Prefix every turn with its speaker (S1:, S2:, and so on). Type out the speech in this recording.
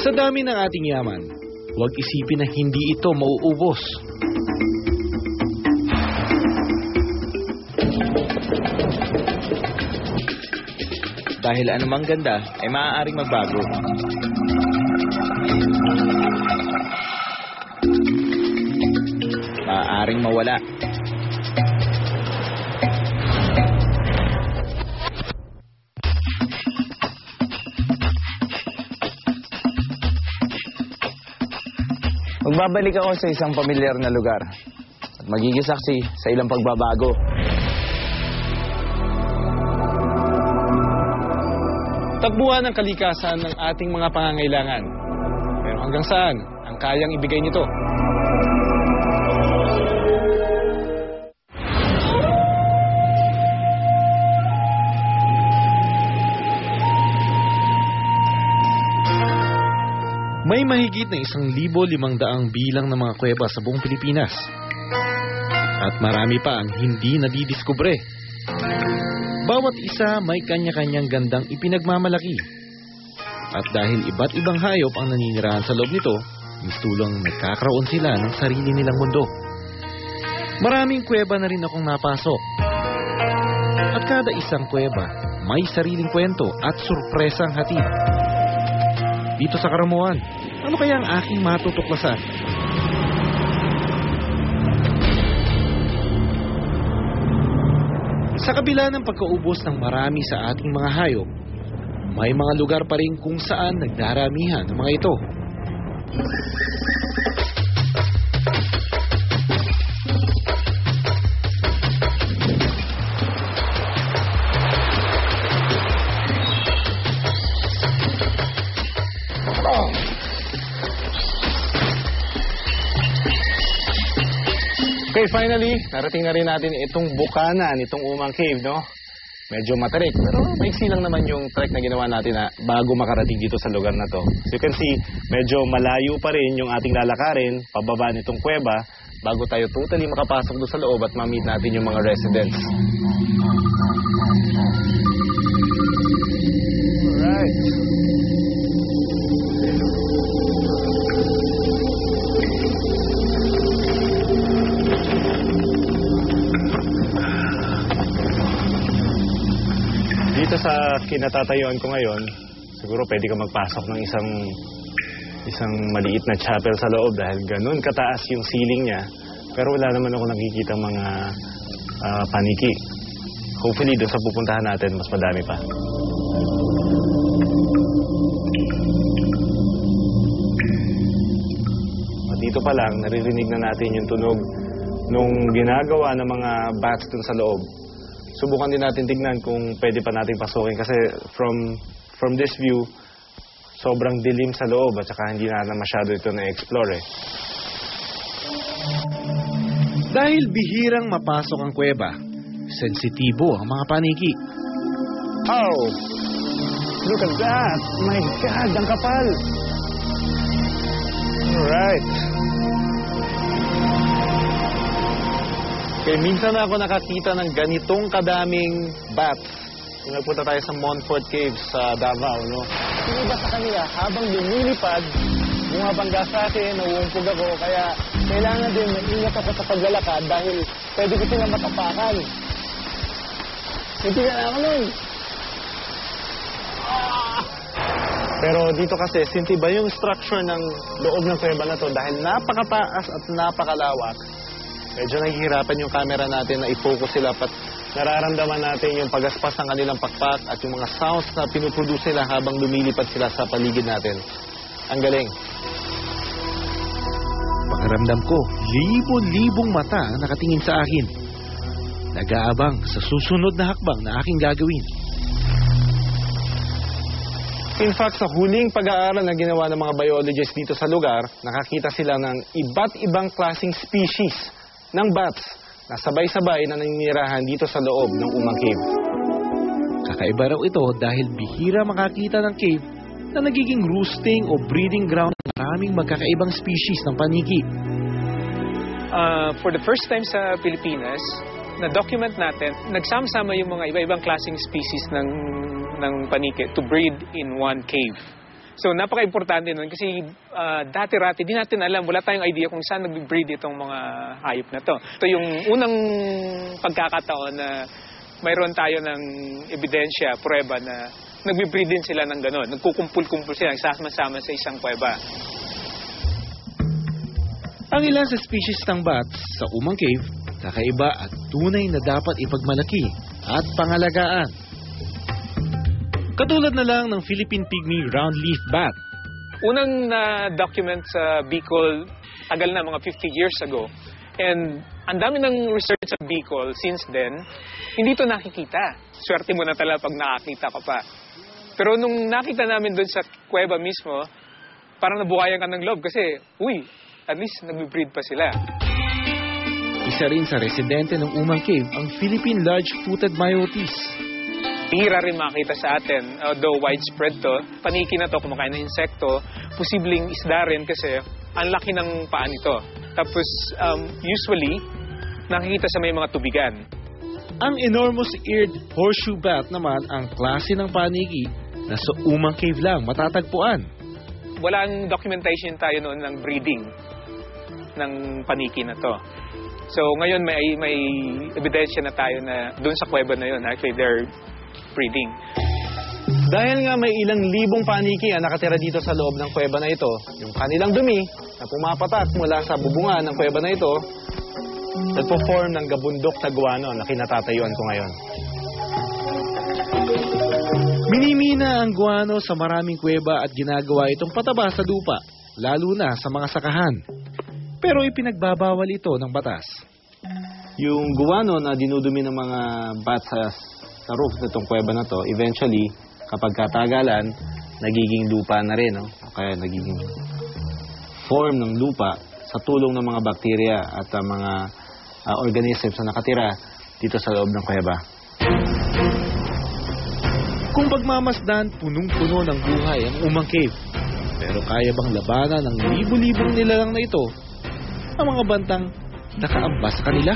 S1: Sa dami ng ating yaman, huwag isipin na hindi ito mauubos.
S2: Dahil anumang ganda ay maaaring magbago. Maaaring mawala.
S3: Magbabalik ako sa isang pamilyar na lugar at magiging saksi sa ilang pagbabago.
S1: Takbuhan ang kalikasan ng ating mga pangangailangan. Pero hanggang saan ang kayang ibigay nito? May mahigit na 1,500 bilang ng mga kuweba sa buong Pilipinas. At marami pa ang hindi nadidiskubre. Bawat isa may kanya-kanyang gandang ipinagmamalaki. At dahil iba't ibang hayop ang naninirahan sa loob nito, mistulong nagkakaroon sila ng sarili nilang mundo. Maraming kuweba na rin akong napasok. At kada isang kuweba may sariling kwento at surpresang hatid. Dito sa Karamuan, ano kaya ang aking matutuklasan? Sa kabila ng pagkaubos ng marami sa ating mga hayop, may mga lugar pa rin kung saan nagdaramihan ng mga ito.
S4: Okay, finally, narating na rin natin itong bukanan, itong Umang Cave, no? Medyo matarik, pero maiksi lang naman yung trek na ginawa natin na bago makarating dito sa lugar na to. So you can see, medyo malayo pa rin yung ating lalakarin, pababa nitong kuweba, bago tayo totally makapasok doon sa loob at ma-meet natin yung mga residents. Alright. Dito sa kinatatayuan ko ngayon, siguro pwede ka magpasok ng isang maliit na chapel sa loob dahil ganun kataas yung ceiling niya. Pero wala naman ako nakikita mga paniki. Hopefully, doon sa pupuntahan natin, mas madami pa. At dito pa lang, naririnig na natin yung tunog nung ginagawa ng mga bats dun sa loob. Subukan din natin tignan kung pwede pa natin pasukin kasi from this view, sobrang dilim sa loob at saka hindi na masyado ito na-explore eh.
S1: Dahil bihirang mapasok ang kuweba, sensitibo ang mga paniki.
S4: Oh! Look at that! My God! Ang kapal! Alright. Okay, minsan na ako nakakita ng ganitong kadaming bats. Kung nagpunta tayo sa Montfort Caves sa Davao, no? Yung iba sa kanila, habang lumilipad, bumabangga sa akin, nauumpog ako, kaya kailangan din mag-ingat ako sa paglalakad dahil pwede ko silang matapakan. Hindi na ako nun. Pero dito kasi, sintiba yung structure ng loob ng kuweba na to dahil napakataas at napakalawak. Medyo nahihirapan yung camera natin na i-focus sila pat nararamdaman natin yung pagaspas ng kanilang pakpak at yung mga sounds na pinuproduce nila habang lumilipad sila sa paligid natin. Ang galing.
S1: Pakiramdam ko, libo-libong mata ang nakatingin sa akin. Nag-aabang sa susunod na hakbang na aking gagawin.
S4: In fact, sa huling pag-aaral na ginawa ng mga biologists dito sa lugar, nakakita sila ng iba't ibang klaseng species ng bats na sabay-sabay na naninirahan dito sa loob ng Umang Cave.
S1: Kakaiba raw ito dahil bihira makakita ng cave na nagiging roosting o breeding ground ng maraming magkakaibang species ng paniki.
S5: For the first time sa Pilipinas, na-document natin, nagsama-sama yung mga iba-ibang klaseng species ng paniki to breed in one cave. So, napaka-importante nun kasi dati-rati, di natin alam, wala tayong idea kung saan nag-breed itong mga hayop na to. Ito yung unang pagkakataon na mayroon tayo ng ebidensya, pruweba na nag-breed din sila ng gano'n. Nagkukumpul-kumpul sila, nagsasama-sama sa isang kuweba.
S1: Ang ilan sa species ng bats sa Umang Cave, kakaiba at tunay na dapat ipagmalaki at pangalagaan. Katulad na lang ng Philippine Pygmy Roundleaf Bat.
S5: Unang na-document sa Bicol, tagal na, mga 50 years ago. And ang dami ng research sa Bicol since then, hindi ito nakikita. Swerte mo na talaga pag nakakita ka pa. Pero nung nakita namin doon sa kuweba mismo, parang nabuhayan ka ng loob kasi, uy, at least nag-breed pa sila.
S1: Isa rin sa residente ng Umang Cave ang Philippine Large-Footed Myotis.
S5: Hira rin makita sa atin, although widespread to, paniki na to, kumakain ng insekto, posibleng isda rin kasi ang laki ng paa nito. Tapos, usually, nakikita sa may mga tubigan.
S1: Ang enormous-eared horseshoe bat naman ang klase ng paniki na sa Umang Cave lang matatagpuan.
S5: Walang documentation tayo noon ng breeding ng paniki na to. So, ngayon may ebidensya na tayo na doon sa kuweba na yun, actually they're breeding.
S4: Dahil nga may ilang libong paniki ang nakatira dito sa loob ng kuweba na ito, yung kanilang dumi na pumapatak mula sa bubungan ng kuweba na ito, nagpo-form ng gabundok na guano na kinatatayuan ko ngayon.
S1: Minimina ang guano sa maraming kuweba at ginagawa itong pataba sa lupa, lalo na sa mga sakahan. Pero ipinagbabawal ito ng batas.
S4: Yung guano na dinudumi ng mga bats sa roof nitong kuweba na to, eventually, kapag katagalan, nagiging lupa na rin, no? Kaya nagiging form ng lupa sa tulong ng mga bakterya at mga organisms na nakatira dito sa loob ng kuweba.
S1: Kung pagmamasdan, punong-puno ng buhay ang Umang Cave. Pero kaya bang labanan ng libu-libong nilalang na ito ang mga bantang nakaambas sa kanila?